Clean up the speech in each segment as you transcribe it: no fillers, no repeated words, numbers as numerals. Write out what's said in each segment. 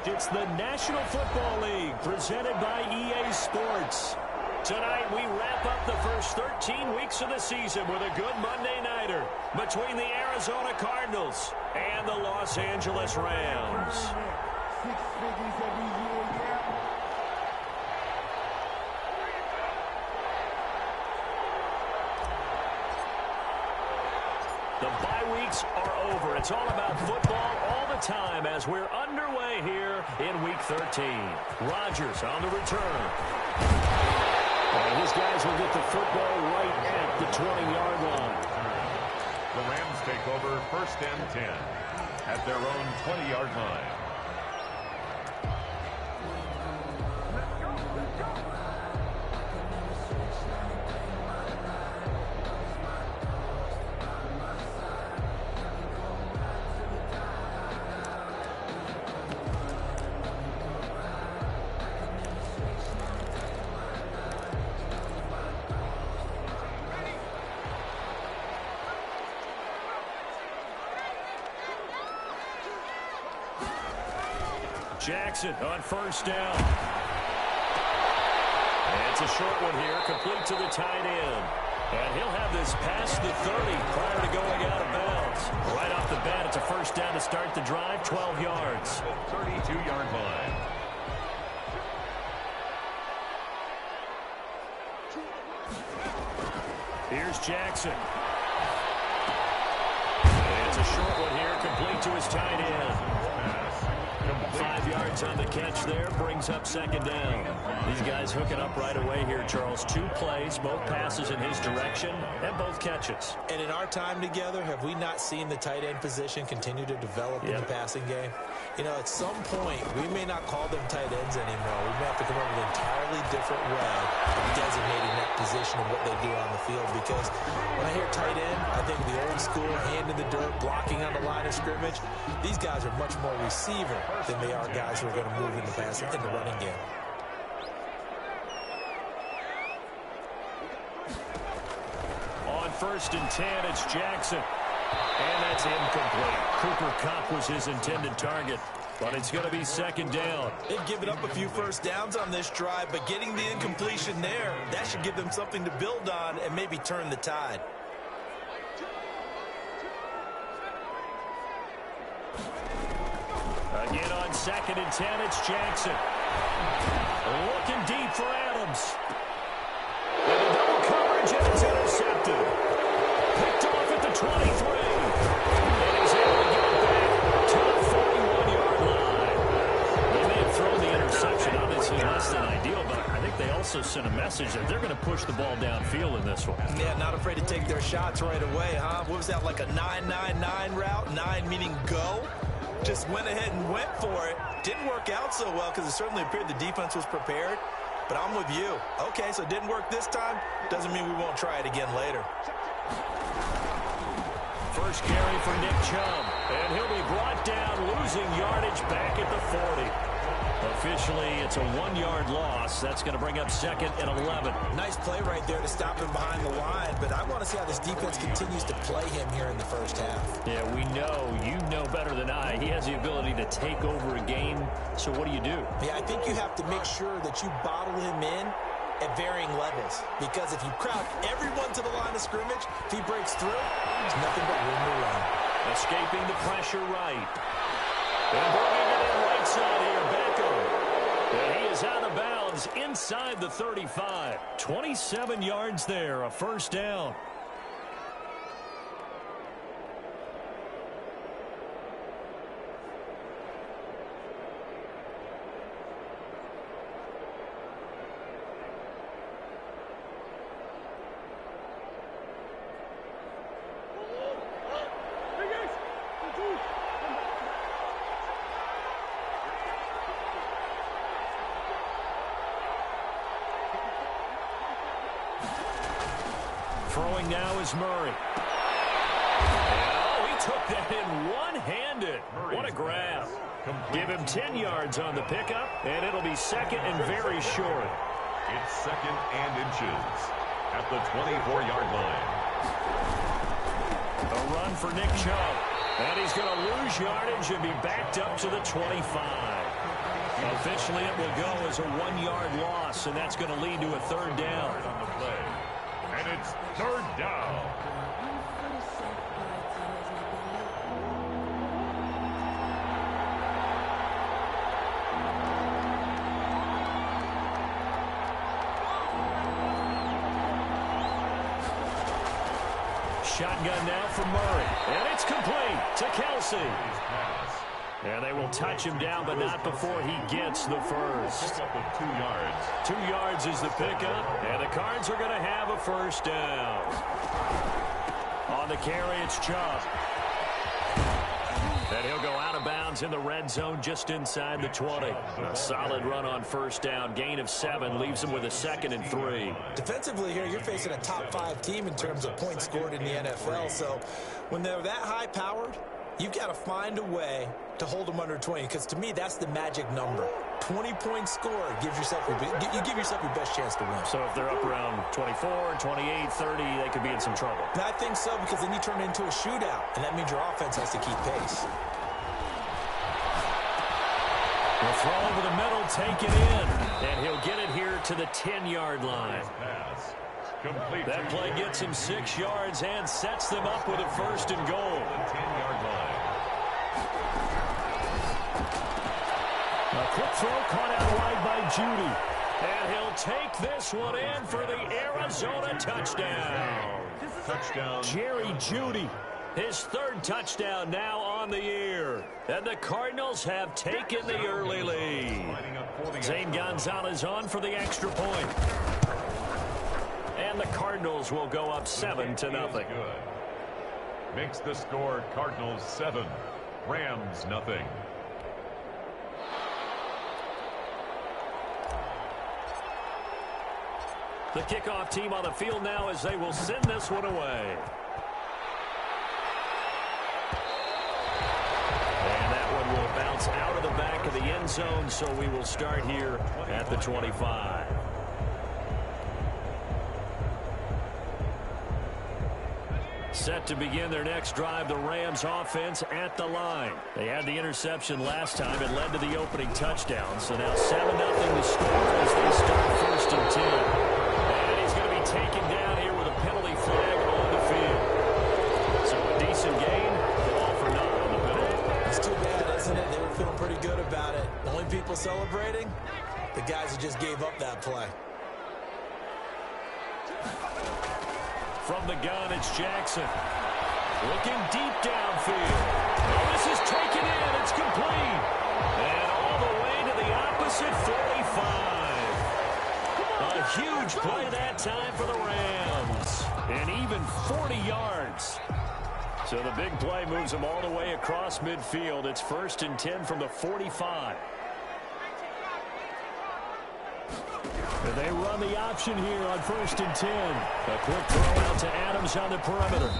It's the National Football League presented by EA Sports. Tonight, we wrap up the first 13 weeks of the season with a good Monday nighter between the Arizona Cardinals and the Los Angeles Rams. The bye weeks are over. It's all about football all the time as we're underway here in Week 13. Rodgers on the return. And his guys will get the football right at the 20-yard line. The Rams take over 1st and 10 at their own 20-yard line. Jackson on 1st down. And it's a short one here, complete to the tight end. And he'll have this past the 30 prior to going out of bounds. Right off the bat, it's a 1st down to start the drive, 12 yards. 32-yard line. Here's Jackson. And it's a short one here, complete to his tight end. 5 yards on the catch there, brings up 2nd down. These guys hooking up right away here, Charles. 2 plays, both passes in his direction, and both catches. And in our time together, have we not seen the tight end position continue to develop in the passing game? You know, at some point, we may not call them tight ends anymore. We may have to come up with an entirely different way of designating that position and what they do on the field. Because when I hear tight end, I think the old school, hand in the dirt, blocking on the line of scrimmage. These guys are much more receiver than they are guys who are going to move in the passing, in the running game. On 1st and 10, it's Jackson. And that's incomplete. Cooper Kupp was his intended target, but it's going to be 2nd down. They've given up a few 1st downs on this drive, but getting the incompletion there, that should give them something to build on and maybe turn the tide. Again on 2nd and 10, it's Jackson. Looking deep for Adams. And a double coverage, and it's intercepted. Picked off at the 23. And he's able to get it back to the 41-yard line. They may have thrown the interception, obviously less than ideal, but I think they also sent a message that they're going to push the ball downfield in this one. Yeah, not afraid to take their shots right away, huh? What was that, like a 9-9-9 route? 9 meaning go? Just went ahead and went for it. Didn't work out so well because it certainly appeared the defense was prepared. But I'm with you. Okay, so it didn't work this time. Doesn't mean we won't try it again later. First carry for Nick Chubb. And he'll be brought down, losing yardage back at the 40. Officially, it's a 1-yard loss. That's going to bring up 2nd and 11. Nice play right there to stop him behind the line, but I want to see how this defense continues to play him here in the 1st half. Yeah, we know, you know better than I. He has the ability to take over a game, so what do you do? Yeah, I think you have to make sure that you bottle him in at varying levels, because if you crowd everyone to the line of scrimmage, if he breaks through, there's nothing but room to run. Escaping the pressure right. And bringing it in right side here, Beckham. And he is out of bounds inside the 35. 27 yards there, a 1st down. Throwing now is Murray. Oh, he took that in one-handed. What a grab. Give him 10 yards on the pickup, and it'll be 2nd and very short. It's 2nd and inches at the 24-yard line. A run for Nick Chubb. And he's going to lose yardage and be backed up to the 25. Officially, it will go as a 1-yard loss, and that's going to lead to a third down. On the play. And it's third down. Shotgun now for Murray, and it's complete to Kelsey. And they will touch him down, but not before he gets the first. Pick up of 2 yards. 2 yards is the pickup, and the Cards are going to have a first down. On the carry, it's Chubb. And he'll go out of bounds in the red zone just inside the 20. A solid run on first down. Gain of 7 leaves him with a 2nd and 3. Defensively here, you're facing a top-5 team in terms of points scored in the NFL. So when they're that high-powered, you've got to find a way to hold them under 20, because to me, that's the magic number. 20-point score gives yourself you give yourself your best chance to win. So if they're up around 24, 28, 30, they could be in some trouble. I think so, because then you turn it into a shootout, and that means your offense has to keep pace. The throw over the middle, take it in, and he'll get it here to the 10-yard line. That play gets him 6 yards and sets them up with a first and goal. 10-yard line. A quick throw caught out wide by Judy. And he'll take this one in for the Arizona touchdown. Touchdown. Jerry Judy, his 3rd touchdown now on the year. And the Cardinals have taken the early lead. Zane Gonzalez on for the extra point. And the Cardinals will go up 7-0. Makes the score Cardinals 7, Rams nothing. The kickoff team on the field now as they will send this one away. And that one will bounce out of the back of the end zone, so we will start here at the 25. Set to begin their next drive, the Rams offense at the line. They had the interception last time. It led to the opening touchdown. So now 7-0 to score as they start 1st and 10. And he's going to be taken down here with a penalty flag on the field. So a decent gain, all for naught on the penalty. It's too bad, isn't it? They were feeling pretty good about it. The only people celebrating, the guys who just gave up that play. From the gun, it's Jackson. Looking deep downfield. Oh, this is taken in. It's complete. And all the way to the opposite 45. A huge play that time for the Rams. And even 40 yards. So the big play moves them all the way across midfield. It's 1st and 10 from the 45. And they run the option here on 1st and 10. A quick throw out to Adams on the perimeter.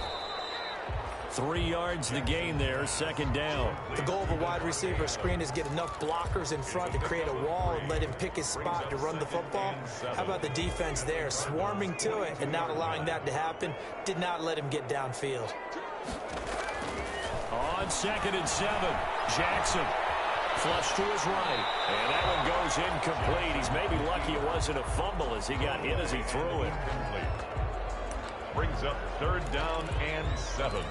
3 yards the gain there, 2nd down. The goal of a wide receiver screen is get enough blockers in front to create a wall and let him pick his spot to run the football. How about the defense there, swarming to it and not allowing that to happen? Did not let him get downfield. On 2nd and 7, Jackson. Flush to his right, and that one goes incomplete. He's maybe lucky it wasn't a fumble as he got hit as he threw it. Brings up 3rd down and 7.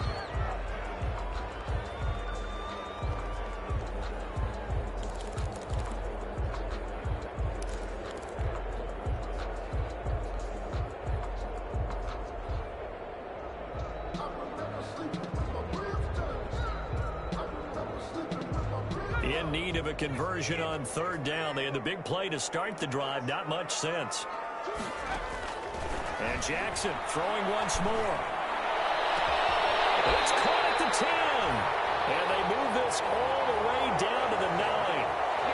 In need of a conversion on 3rd down. They had the big play to start the drive. Not much sense. And Jackson throwing once more. It's caught at the 10. And they move this all the way down to the 9.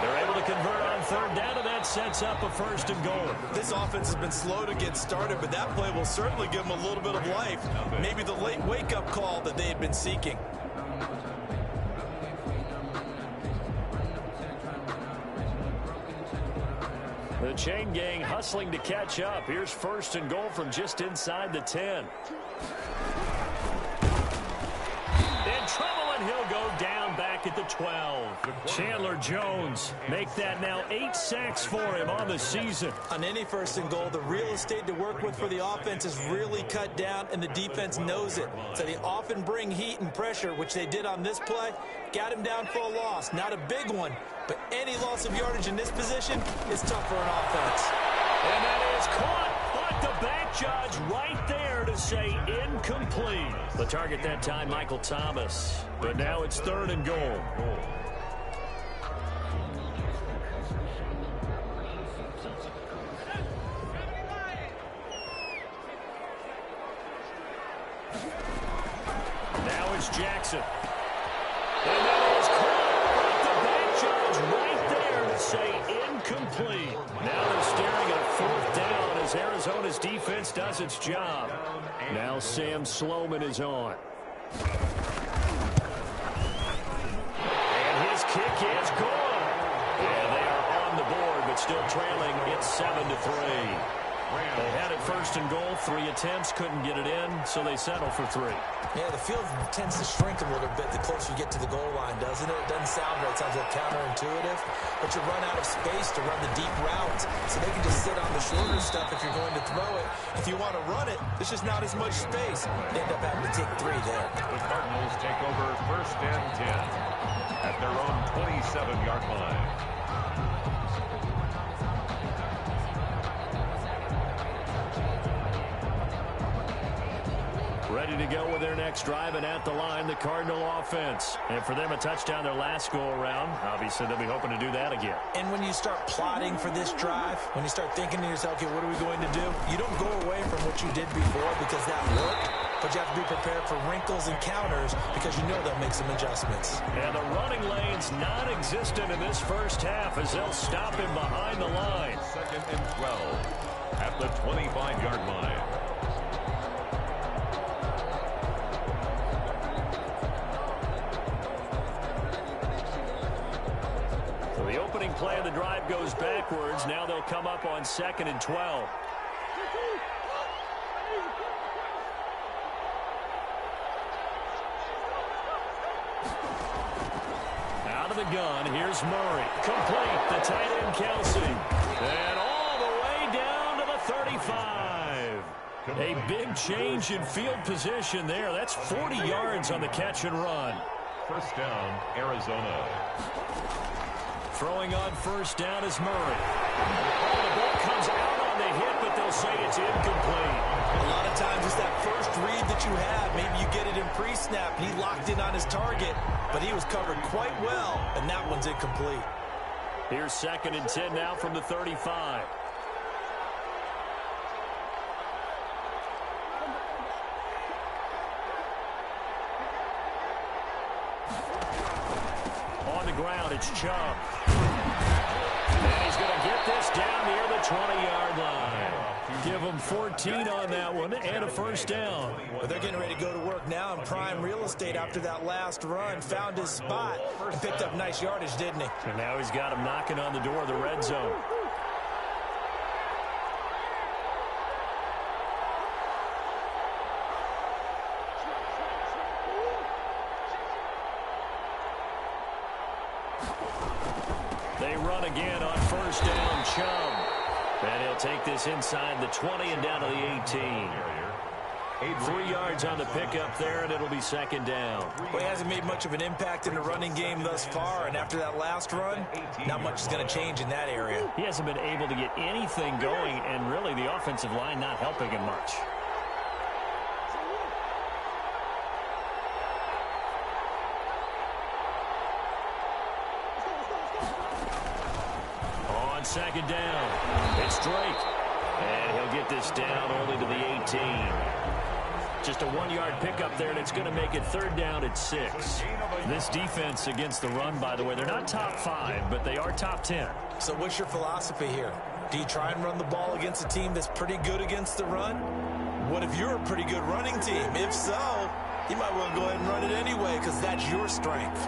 They're able to convert on 3rd down, and that sets up a 1st and goal. This offense has been slow to get started, but that play will certainly give them a little bit of life. Maybe the late wake-up call that they had been seeking. The chain gang hustling to catch up. Here's 1st and goal from just inside the 10. In trouble, and he'll go down back at at the 12. Chandler Jones make that now 8 sacks for him on the season. On any first and goal, the real estate to work with for the offense is really cut down, and the defense knows it. So they often bring heat and pressure, which they did on this play. Got him down for a loss. Not a big one, but any loss of yardage in this position is tough for an offense. And that is caught. But the back judge right there to say incomplete. The target that time, Michael Thomas. But now it's 3rd and goal. Now it's Jackson. And that is caught. But the back judge right there to say incomplete. Now they're staring at a 4th down as Arizona's defense does its job. Now Sam Sloman is on. And his kick is good. And they are on the board, but still trailing. It's 7-3. They had it 1st and goal, 3 attempts, couldn't get it in, so they settle for 3. Yeah, the field tends to shrink a little bit the closer you get to the goal line, doesn't it? It doesn't sound right. It sounds like counterintuitive, but you run out of space to run the deep routes, so they can just sit on the shorter stuff if you're going to throw it. If you want to run it, there's just not as much space. They end up having to take 3 there. The Cardinals take over 1st and 10 at their own 27-yard line. Ready to go with their next drive, and at the line, the Cardinal offense. And for them, a touchdown their last go-around. Obviously, they'll be hoping to do that again. And when you start plotting for this drive, when you start thinking to yourself, okay, what are we going to do? You don't go away from what you did before because that worked, but you have to be prepared for wrinkles and counters because you know they'll make some adjustments. And the running lane's non-existent in this first half as they'll stop him behind the line. 2nd and 12 at the 25-yard line. The opening play of the drive goes backwards. Now they'll come up on 2nd and 12. Out of the gun, here's Murray. Complete, the tight end Kelsey. And all the way down to the 35. A big change in field position there. That's 40 yards on the catch and run. 1st down, Arizona. Throwing on 1st down is Murray. Oh, the ball comes out on the hit, but they'll say it's incomplete. A lot of times it's that first read that you have. Maybe you get it in pre-snap. He locked in on his target, but he was covered quite well, and that one's incomplete. Here's 2nd and 10 now from the 35. On the ground, it's Chubb. And he's going to get this down near the 20-yard line. Give him 14 on that one and a 1st down. But they're getting ready to go to work now in prime real estate after that last run. Found his spot and picked up nice yardage, didn't he? And now he's got him knocking on the door of the red zone. They run again on 1st down, Chubb. And he'll take this inside the 20 and down to the 18. 3 yards on the pickup there, and it'll be 2nd down. Well, he hasn't made much of an impact in the running game thus far, and after that last run, not much is going to change in that area. He hasn't been able to get anything going, and really the offensive line not helping him much. On 2nd down, it's Drake. And he'll get this down only to the 18. Just a 1-yard pickup there, and it's going to make it 3rd down at 6. This defense against the run, by the way, they're not top 5, but they are top 10. So what's your philosophy here? Do you try and run the ball against a team that's pretty good against the run? What if you're a pretty good running team? If so, you might well go ahead and run it anyway because that's your strength.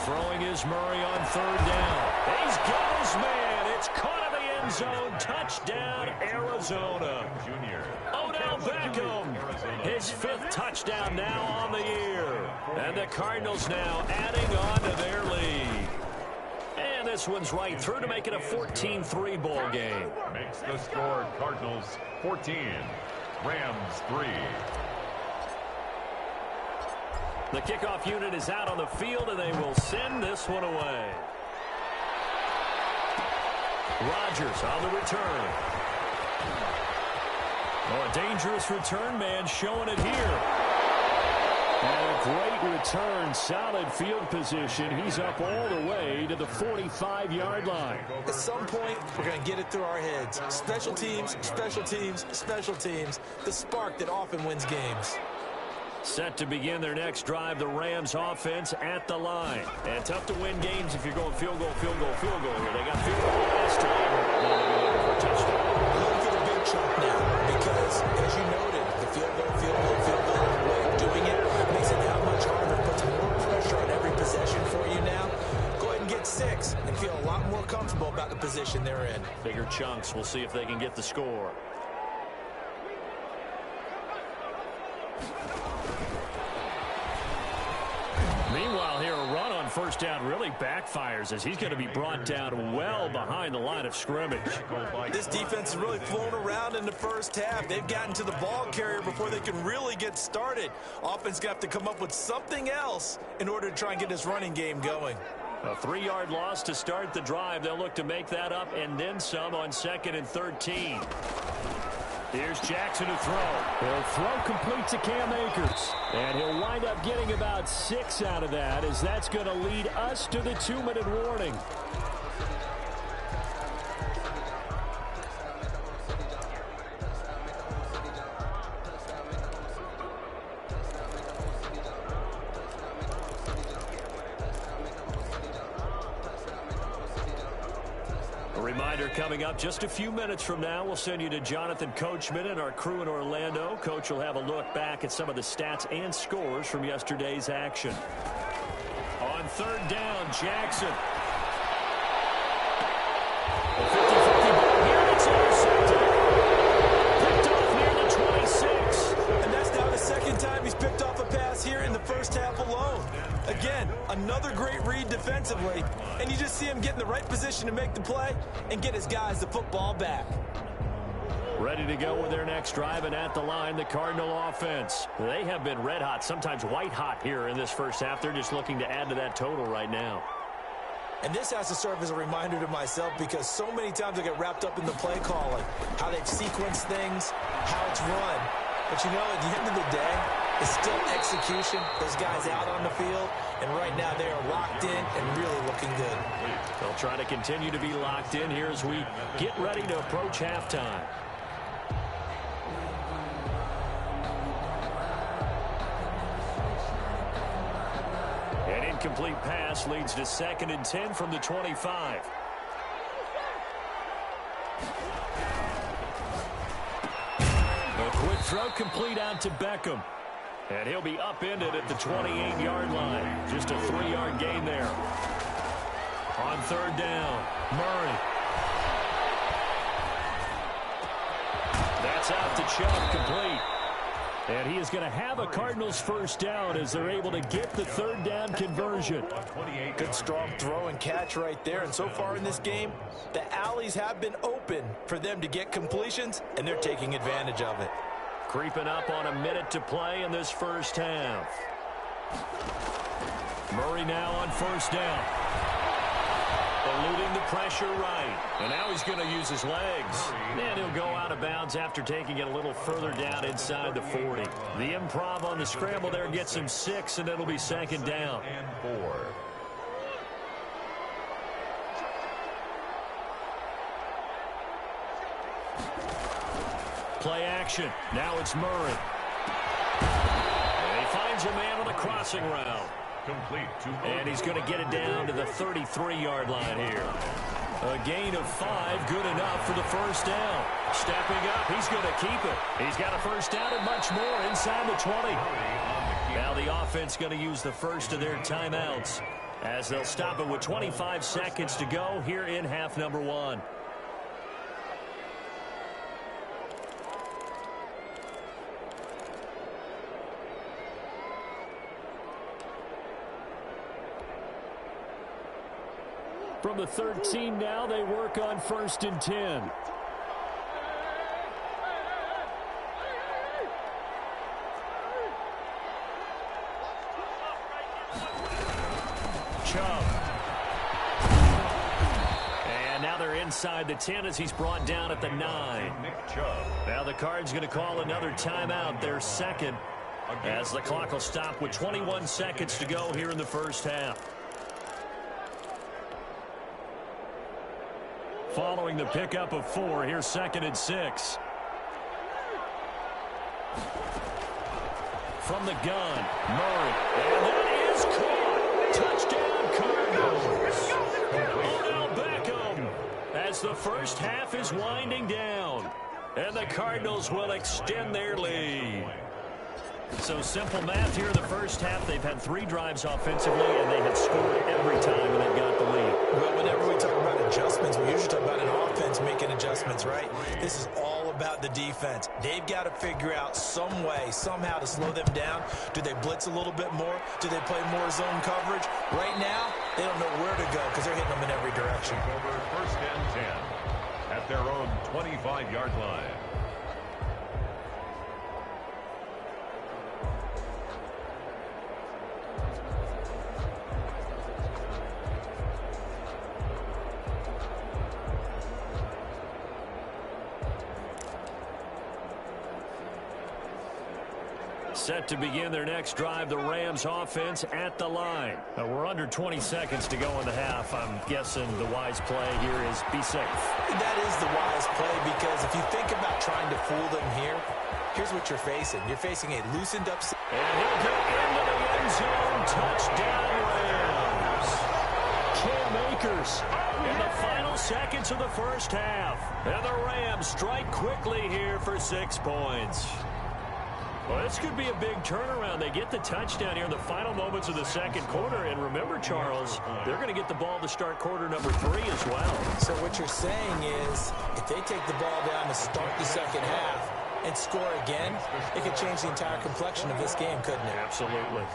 Throwing is Murray on 3rd down. He's got his man. It's caught in the end zone. Touchdown, Arizona. Junior. Odell Odell Beckham, his 5th touchdown now on the year. And the Cardinals now adding on to their lead. And this one's right through to make it a 14-3 ball game. Makes the score Cardinals 14, Rams 3. The kickoff unit is out on the field, and they will send this one away. Rodgers on the return. Oh, a dangerous return man showing it here. And a great return, solid field position. He's up all the way to the 45-yard line. At some point, we're going to get it through our heads. Special teams, special teams, special teams. The spark that often wins games. Set to begin their next drive, the Rams offense at the line. And tough to win games if you're going field goal, field goal, field goal here. They got field goal last time. Now they're looking for a touchdown. Looking for the big chunk now because, as you noted, the field goal, way of doing it makes it that much harder. Puts more pressure on every possession for you now. Go ahead and get 6 and feel a lot more comfortable about the position they're in. Bigger chunks. We'll see if they can get the score. Meanwhile, here a run on first down really backfires as he's going to be brought down well behind the line of scrimmage. This defense is really flown around in the first half. They've gotten to the ball carrier before they can really get started. Offense got to come up with something else in order to try and get this running game going. A 3-yard loss to start the drive. They'll look to make that up and then some on 2nd and 13. Here's Jackson to throw. He'll throw complete to Cam Akers. And he'll wind up getting about 6 out of that, as that's going to lead us to the 2-minute warning. Coming up just a few minutes from now, we'll send you to Jonathan Coachman and our crew in Orlando. Coach will have a look back at some of the stats and scores from yesterday's action. On 3rd down, Jackson. A 50-50 ball here. It's intercepted. Picked off near the 26. And that's now the 2nd time he's picked off a pass here in the first half alone. Again, another great read defensively, and you just see him get in the right position to make the play and get his guys the football back. Ready to go with their next drive, and at the line, the Cardinal offense. They have been red hot, sometimes white hot here in this first half. They're just looking to add to that total right now. And this has to serve as a reminder to myself because so many times I get wrapped up in the play calling, how they've sequenced things, how it's run. But you know, at the end of the day, it's still execution. Those guys out on the field, and right now they are locked in and really looking good. They'll try to continue to be locked in here as we get ready to approach halftime. An incomplete pass leads to 2nd and 10 from the 25. A quick throw complete out to Beckham. And he'll be upended at the 28-yard line. Just a 3-yard gain there. On 3rd down, Murray. That's out to Chubb, complete. And he is going to have a Cardinals first down as they're able to get the 3rd down conversion. Good strong throw and catch right there. And so far in this game, the alleys have been open for them to get completions, and they're taking advantage of it. Creeping up on a minute to play in this first half. Murray now on 1st down. Eluding the pressure right. And now he's going to use his legs. And he'll go out of bounds after taking it a little further down inside the 40. The improv on the scramble there gets him 6, and it'll be 2nd down. And 4. Play action. Now it's Murray. And he finds a man on the crossing route. Complete to And he's going to get it down to the 33-yard line here. A gain of 5, good enough for the first down. Stepping up, he's going to keep it. He's got a first down and much more inside the 20. Now the offense going to use the first of their timeouts as they'll stop it with 25 seconds to go here in half number 1. From the 13 now, they work on 1st and 10. Chubb. And now they're inside the 10 as he's brought down at the 9. Nick Chubb. Now the Cards going to call another timeout, their second, as the clock will stop with 21 seconds to go here in the first half. Following the pickup of 4, here's 2nd and 6. From the gun, Murray. And that is caught. Touchdown, Cardinals. Odell Beckham. As the first half is winding down. And the Cardinals will extend their lead. So simple math here in the first half. They've had 3 drives offensively, and they have scored every time when they've got the lead. Well, whenever we talk about adjustments, we usually talk about an offense making adjustments, right? This is all about the defense. They've got to figure out some way, somehow to slow them down. Do they blitz a little bit more? Do they play more zone coverage? Right now, they don't know where to go because they're hitting them in every direction. Over 1st and 10 at their own 25-yard line. Set to begin their next drive, the Rams offense at the line. We're under 20 seconds to go in the half. I'm guessing the wise play here is be safe. That is the wise play because if you think about trying to fool them here, here's what you're facing. You're facing a loosened up... And he'll go into the end zone. Touchdown, Rams. Cam Akers in the final seconds of the first half. And the Rams strike quickly here for 6 points. Well, this could be a big turnaround. They get the touchdown here in the final moments of the second quarter. And remember, Charles, they're going to get the ball to start quarter number 3 as well. So what you're saying is if they take the ball down to start the second half and score again, it could change the entire complexion of this game, couldn't it? Absolutely.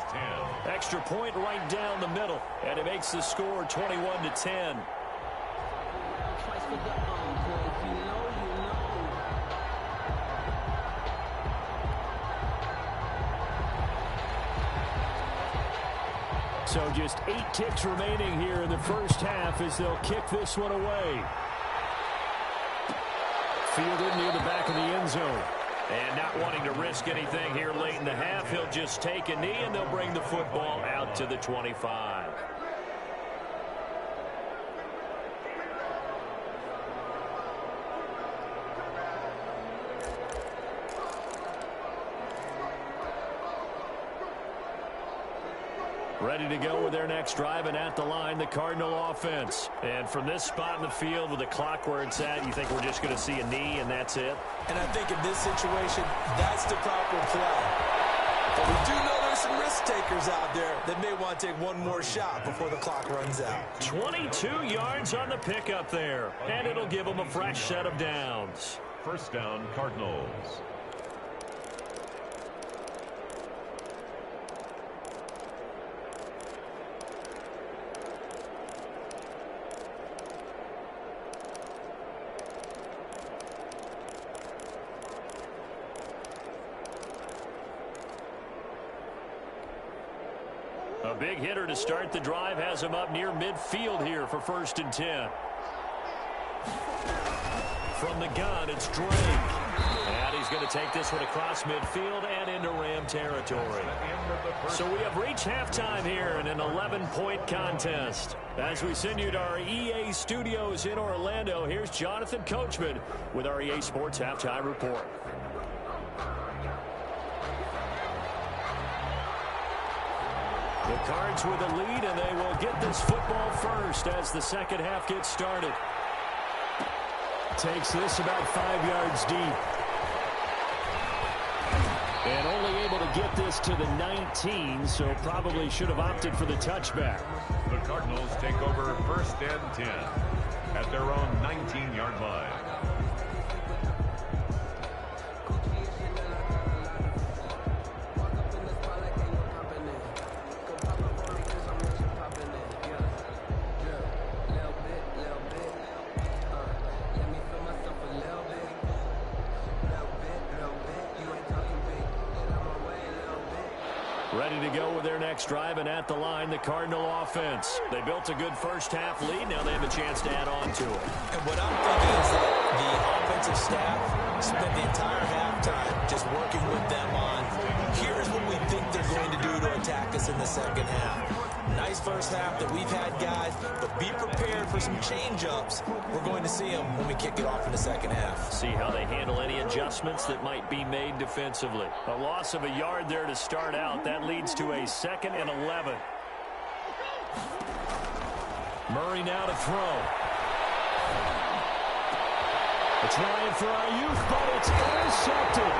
Extra point right down the middle. And it makes the score 21-10. So just 8 ticks remaining here in the first half as they'll kick this one away. Fielded near the back of the end zone. And not wanting to risk anything here late in the half, he'll just take a knee and they'll bring the football out to the 25. Ready to go with their next drive, and at the line, the Cardinal offense. And from this spot in the field with the clock where it's at, you think we're just going to see a knee and that's it? And I think in this situation, that's the proper play. But we do know there's some risk takers out there that may want to take one more shot before the clock runs out. 22 yards on the pickup there, and it'll give them a fresh set of downs. First down, Cardinals. A big hitter to start the drive has him up near midfield here for 1st and 10. From the gun, it's Drake. And he's going to take this one across midfield and into Ram territory. So we have reached halftime here in an 11-point contest. As we send you to our EA studios in Orlando, here's Jonathan Coachman with our EA Sports Halftime Report. The Cards with a lead, and they will get this football first as the second half gets started. Takes this about 5 yards deep. And only able to get this to the 19, so probably should have opted for the touchback. The Cardinals take over 1st and 10 at their own 19-yard line. go with their next drive, and at the line, the Cardinal offense. They built a good first-half lead. Now they have a chance to add on to it. And what I'm thinking is that the offensive staff spent the entire halftime just working with them on, here's what we think they're going to do to attack us in the second half. Nice first half that we've had, guys, but be prepared for some change-ups. We're going to see them when we kick it off in the second half. See how they handle any adjustments that might be made defensively. A loss of a yard there to start out. That leads to a 2nd and 11. Murray now to throw. A try for our youth, but it's intercepted.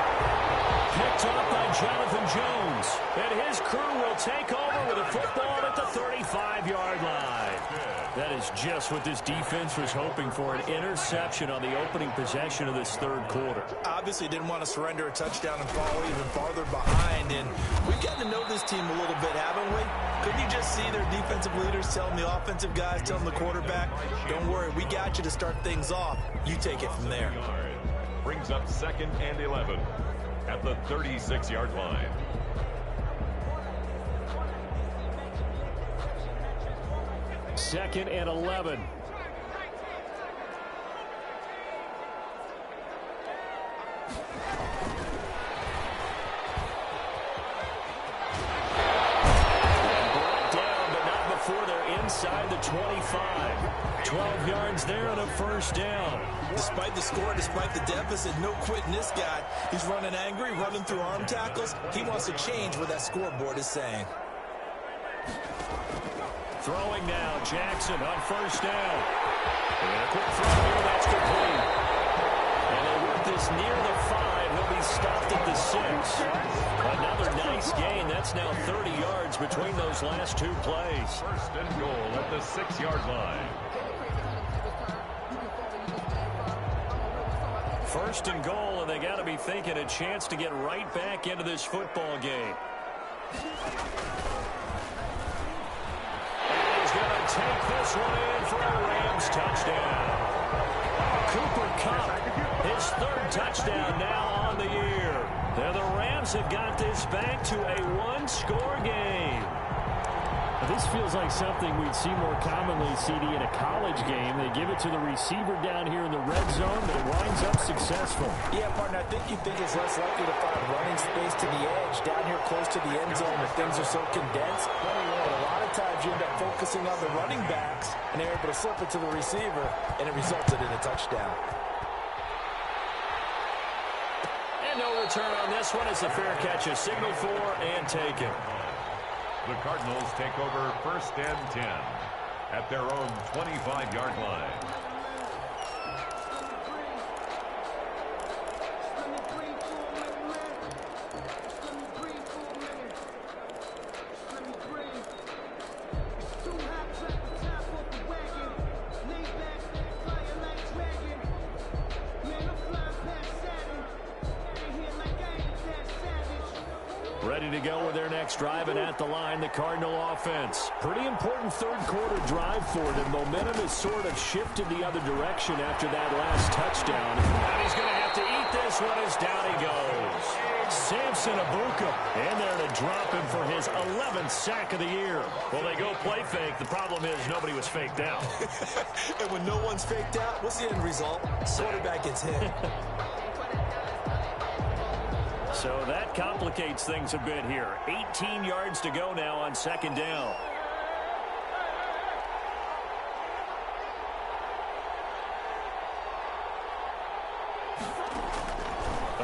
Picked up by Jonathan Jones. And his crew will take over with a football at the 35-yard line. That is just what this defense was hoping for, an interception on the opening possession of this third quarter. Obviously didn't want to surrender a touchdown and fall even farther behind. And we've gotten to know this team a little bit, haven't we? Couldn't you just see their defensive leaders telling the offensive guys, telling the quarterback, don't worry, we got you to start things off. You take it from there. Brings up 2nd and 11 at the 36-yard line. Second and 11. Inside the 25. 12 yards there on a first down. Despite the score, despite the deficit, no quitting this guy. He's running angry, running through arm tackles. He wants to change what that scoreboard is saying. Throwing now, Jackson on first down. And a quick throw here, that's complete. And they work this near the 5. He'll be stopped at the 6. Another nice gain. That's now 30 yards between those last two plays. 1st and goal at the 6-yard line. 1st and goal, and they got to be thinking a chance to get right back into this football game. And he's going to take this one in for a Rams touchdown. Cooper Kupp, his 3rd touchdown now on the year. Now the Rams have got this back to a 1-score game. This feels like something we'd see more commonly, CD, in a college game. They give it to the receiver down here in the red zone, but it winds up successful. Yeah, partner, I think you think it's less likely to find running space to the edge down here close to the end zone where things are so condensed. But a lot of times you end up focusing on the running backs, and they're able to slip it to the receiver, and it resulted in a touchdown. And no return on this one. It's a fair catch, a signal for and taken. The Cardinals take over 1st and 10 at their own 25-yard line. Ready to go with their next drive, and at the line, the Cardinal offense. Pretty important third quarter drive for them. Momentum has sort of shifted the other direction after that last touchdown. And he's going to have to eat this one as down he goes. Samson Abuka in there to drop him for his 11th sack of the year. Well, they go play fake. The problem is nobody was faked out. And when no one's faked out, what's the end result? Quarterback gets hit. So that complicates things a bit here. 18 yards to go now on 2nd down.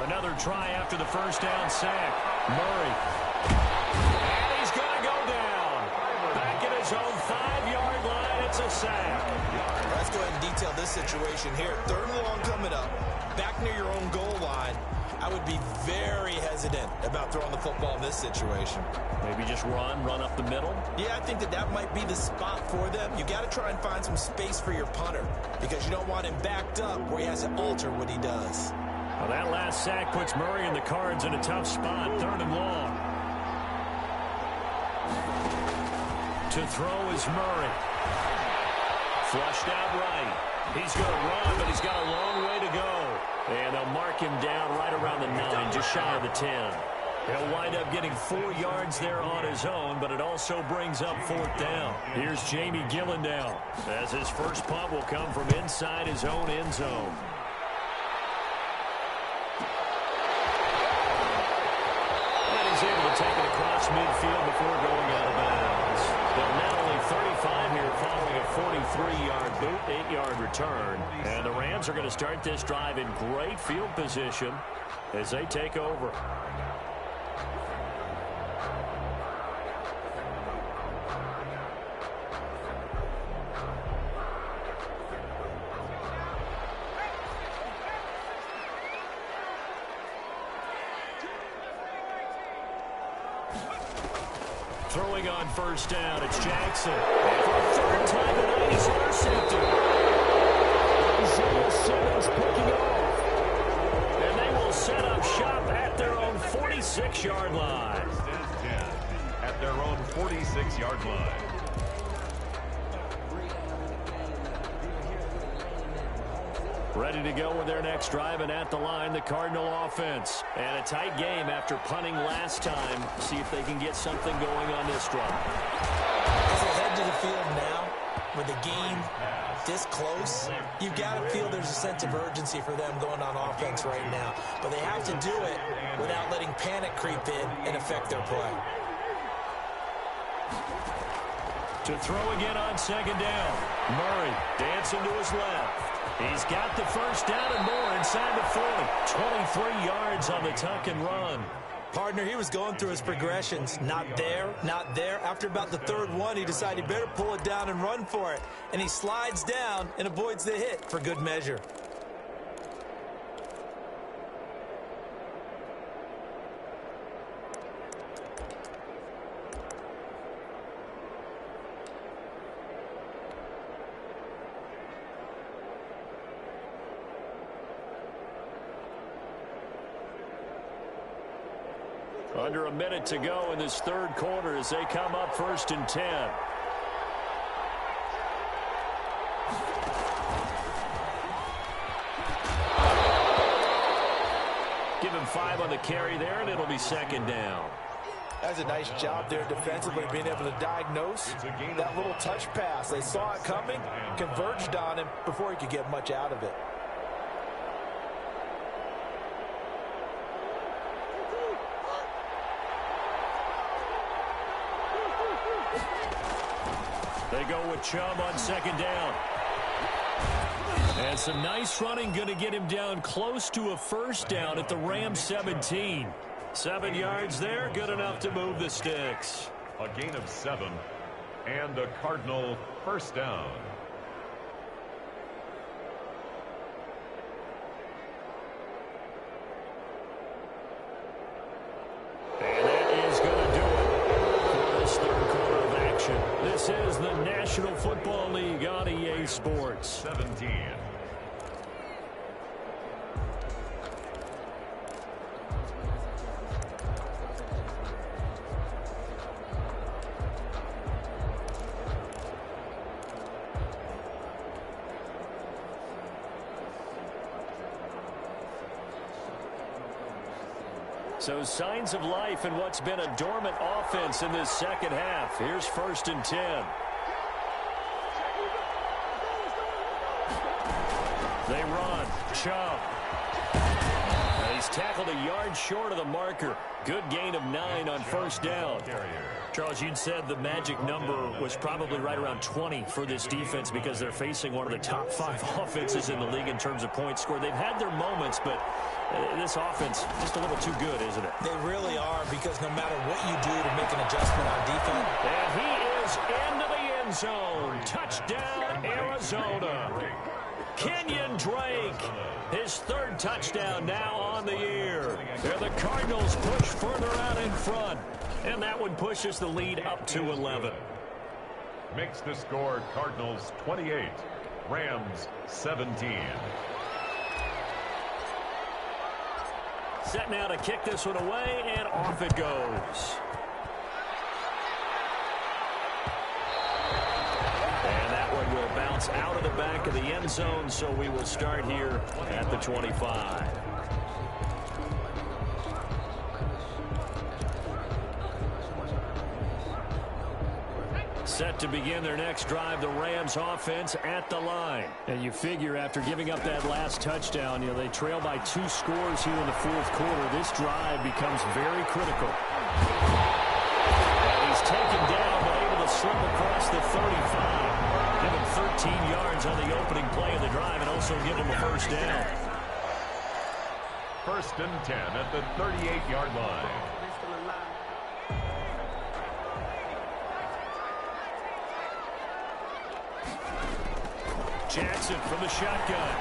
Another try after the first down sack. Murray. And he's going to go down. Back at his own 5-yard line. It's a sack. Let's go ahead and detail this situation here. 3rd and long coming up. Back near your own goal line. I would be very hesitant about throwing the football in this situation. Maybe just run up the middle? Yeah, I think that might be the spot for them. You got to try and find some space for your punter because you don't want him backed up where he has to alter what he does. Well, that last sack puts Murray and the Cards in a tough spot. 3rd and long. To throw is Murray. Flushed out right. He's going to run, but he's got a long way to go. And they'll mark him down right around the 9, just shy of the 10. He'll wind up getting 4 yards there on his own, but it also brings up 4th down. Here's Jamie Gillen now, as his first punt will come from inside his own end zone. And he's able to take it across midfield before going out of bounds. But now only 35 here following a 43-yard boot, 8-yard return. And the Rams are going to start this drive in great field position as they take over. Throwing on first down, it's Jackson. And for the third time tonight, he's intercepted. Isaiah Simmons picking off. And they will set up shop at their own 46-yard line. At their own 46-yard line. Ready to go with their next drive, and at the line, the Cardinal offense. And a tight game after punting last time. See if they can get something going on this drive. As they head to the field now, with the game this close, you've got to feel there's a sense of urgency for them going on offense right now. But they have to do it without letting panic creep in and affect their play. To throw again on second down. Murray dancing to his left. He's got the first down and more inside the 40. 23 yards on the tuck and run. Partner, he was going through his progressions. Not there, not there. After about the third one, he decided he better pull it down and run for it. And he slides down and avoids the hit for good measure. Under a minute to go in this third quarter as they come up 1st and 10. Give him 5 on the carry there, and it'll be second down. That's a nice job there defensively, being able to diagnose that little touch pass. They saw it coming, converged on him before he could get much out of it. They go with Chubb on second down. And some nice running, going to get him down close to a first down at the Rams 17. 7 yards there, good enough to move the sticks. A gain of 7 and a Cardinal first down. And that is going to do it for this third quarter of action. This is the National Football League on EA Sports. 17. So signs of life in what's been a dormant offense in this second half. Here's 1st and 10. They run. Chubb. He's tackled a yard short of the marker. Good gain of 9 on first down. Charles, you'd said the magic number was probably right around 20 for this defense because they're facing one of the top 5 offenses in the league in terms of points scored. They've had their moments, but this offense just a little too good, isn't it? They really are, because no matter what you do to make an adjustment on defense. And he is into the end zone. Touchdown, Arizona. Kenyon Drake, his 3rd touchdown now on the year. And the Cardinals push further out in front. And that one pushes the lead up to 11. Makes the score Cardinals 28, Rams 17. Set now to kick this one away, and off it goes. And that one will bounce out of the back of the end zone, so we will start here at the 25. Set to begin their next drive, the Rams offense at the line. And you figure after giving up that last touchdown, they trail by 2 scores here in the fourth quarter. This drive becomes very critical. And he's taken down, but able to slip across the 35. Give him 13 yards on the opening play of the drive and also give him a first down. First and 10 at the 38-yard line. Jackson from the shotgun.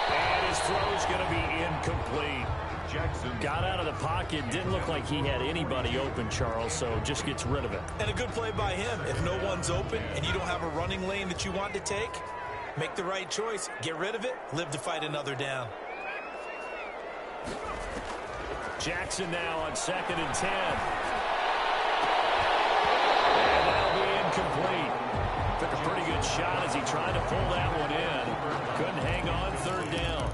And his throw's going to be incomplete. Jackson got out of the pocket. Didn't look like he had anybody open, Charles, so just gets rid of it. And a good play by him. If no one's open and you don't have a running lane that you want to take, make the right choice. Get rid of it. Live to fight another down. Jackson now on 2nd and 10. And that'll be incomplete. Took a pretty good shot as he tried to pull that one in. Couldn't hang on, 3rd down.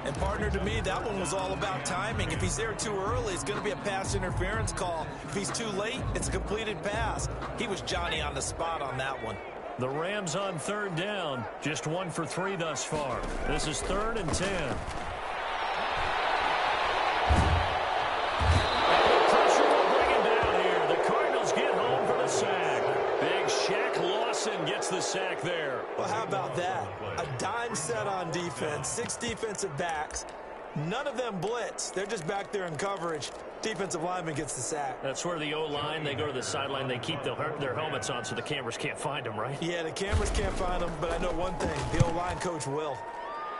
And partner, to me, that one was all about timing. If he's there too early, it's going to be a pass interference call. If he's too late, it's a completed pass. He was Johnny on the spot on that one. The Rams on 3rd down. Just 1 for 3 thus far. This is 3rd and 10. Gets the sack there. Well, how about that? A dime set on defense, 6 defensive backs. None of them blitz. They're just back there in coverage. Defensive lineman gets the sack. That's where the O-line, they go to the sideline, they keep their helmets on so the cameras can't find them, right? Yeah, the cameras can't find them, but I know one thing. The O-line coach will.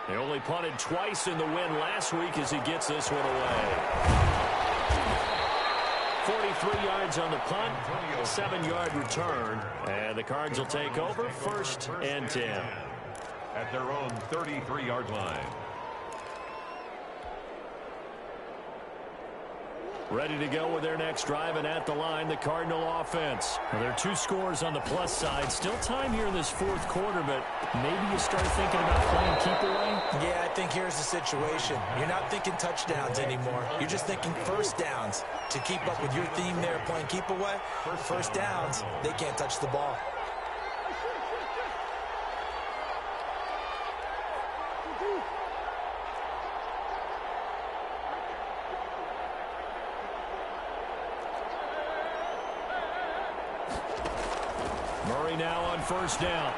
They only punted twice in the win last week as he gets this one away. 43 yards on the punt, 7-yard return, and the Cards will take over 1st and 10. At their own 33-yard line. Ready to go with their next drive, and at the line, the Cardinal offense. Well, there are 2 scores on the plus side. Still time here in this 4th quarter, but maybe you start thinking about playing keep away? Yeah, I think here's the situation. You're not thinking touchdowns anymore. You're just thinking first downs. To keep up with your theme there, playing keep away, first downs, they can't touch the ball. Murray now on 1st down.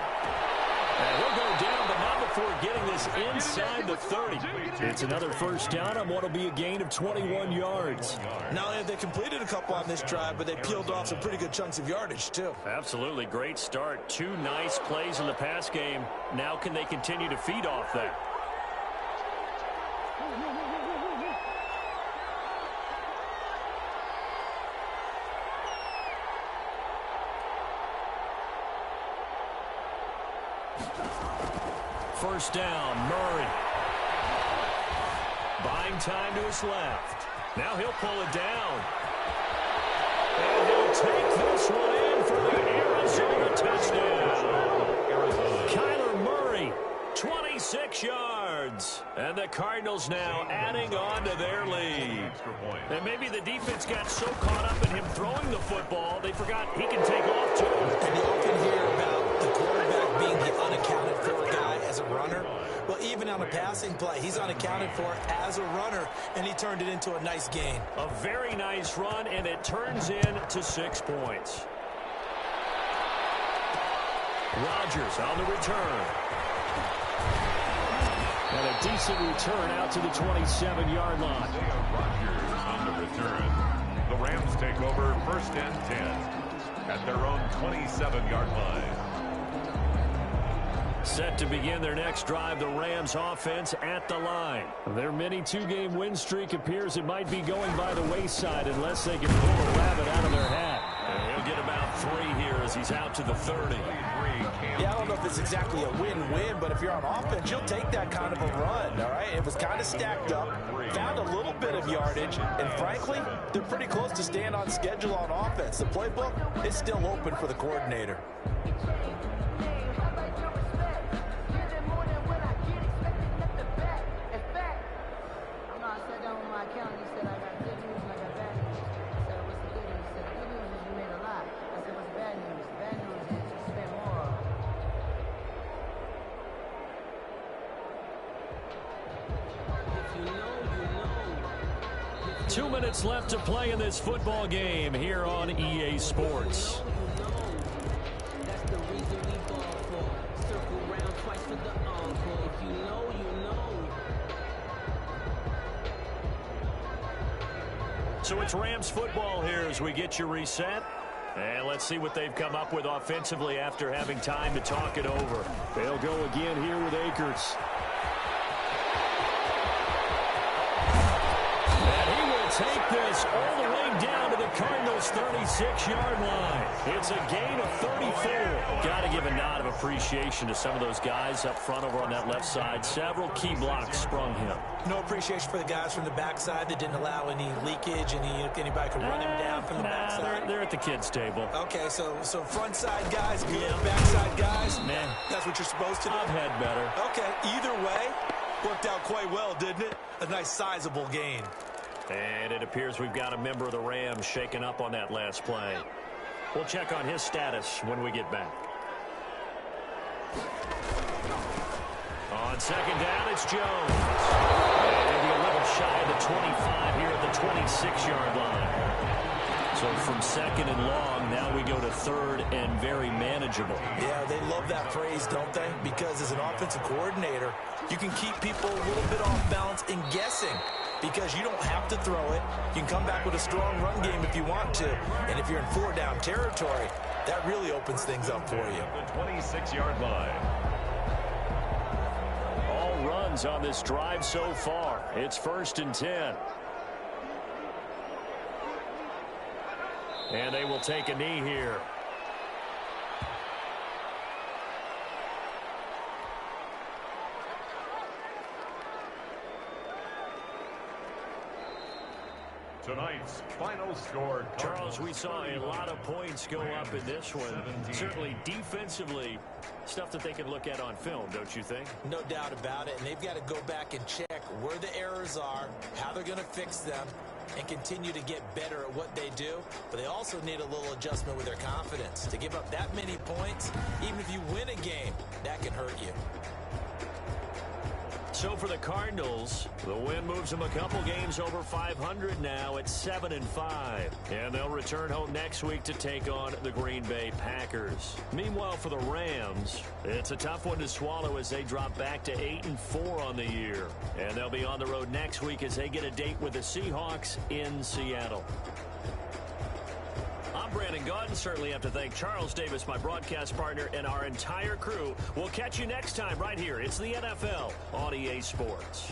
And he'll go down, but not before getting this inside the 30. It's another 1st down on what will be a gain of 21 yards. Not only have they completed a couple on this drive, but they peeled off some pretty good chunks of yardage, too. Absolutely. Great start. 2 nice plays in the pass game. Now can they continue to feed off that? First down, Murray. Buying time to his left. Now he'll pull it down. And he'll take this one in for the Arizona touchdown. Kyler Murray, 26 yards. And the Cardinals now adding on to their lead. And maybe the defense got so caught up in him throwing the football, they forgot he can take off too. And you often hear about the quarterback being the unaccounted for guy as a runner. Well, even on a passing play, he's unaccounted for as a runner, and he turned it into a nice gain. A very nice run, and it turns into 6 points. Rodgers on the return. And a decent return out to the 27-yard line. Rodgers on the return. The Rams take over 1st and 10 at their own 27-yard line. Set to begin their next drive, the Rams offense at the line. Their mini 2-game win streak appears it might be going by the wayside unless they can pull a rabbit out of their hat. And he'll get about 3 here as he's out to the 30. Yeah, I don't know if it's exactly a win-win, but if you're on offense, you'll take that kind of a run, all right? It was kind of stacked up, found a little bit of yardage, and frankly, they're pretty close to staying on schedule on offense. The playbook is still open for the coordinator. 2 minutes left to play in this football game here on EA Sports. So it's Rams football here as we get you reset. And let's see what they've come up with offensively after having time to talk it over. They'll go again here with Akers. And he will take this all the way down to the Cardinals' 36-yard line. It's a gain of 34. Got to give a nod of appreciation to some of those guys up front over on that left side. Several key blocks sprung him. No appreciation for the guys from the backside that didn't allow any leakage, anybody could run him down from the backside. They're at the kids' table. Okay, so front side guys, good, backside guys, man, that's what you're supposed to do. I've had better. Okay, either way, worked out quite well, didn't it? A nice sizable gain. And it appears we've got a member of the Rams shaken up on that last play. We'll check on his status when we get back. On second down, it's Jones. Maybe a little shy of the 25 here at the 26-yard line. So from second and long, now we go to third and very manageable. Yeah, they love that phrase, don't they? Because as an offensive coordinator, you can keep people a little bit off balance and guessing. Because you don't have to throw it. You can come back with a strong run game if you want to. And if you're in 4-down territory, that really opens things up for you. The 26-yard line. All runs on this drive so far. It's 1st and 10. And they will take a knee here. Tonight's final score. Charles, we saw a lot of points go up in this one. 17. Certainly defensively, stuff that they can look at on film, don't you think? No doubt about it. And they've got to go back and check where the errors are, how they're going to fix them, and continue to get better at what they do. But they also need a little adjustment with their confidence. To give up that many points, even if you win a game, that can hurt you. So for the Cardinals, the win moves them a couple games over 500 now at 7-5. And they'll return home next week to take on the Green Bay Packers. Meanwhile, for the Rams, it's a tough one to swallow as they drop back to 8-4 on the year. And they'll be on the road next week as they get a date with the Seahawks in Seattle. I'm Brandon Gaudin. Certainly have to thank Charles Davis, my broadcast partner, and our entire crew. We'll catch you next time right here. It's the NFL on EA Sports.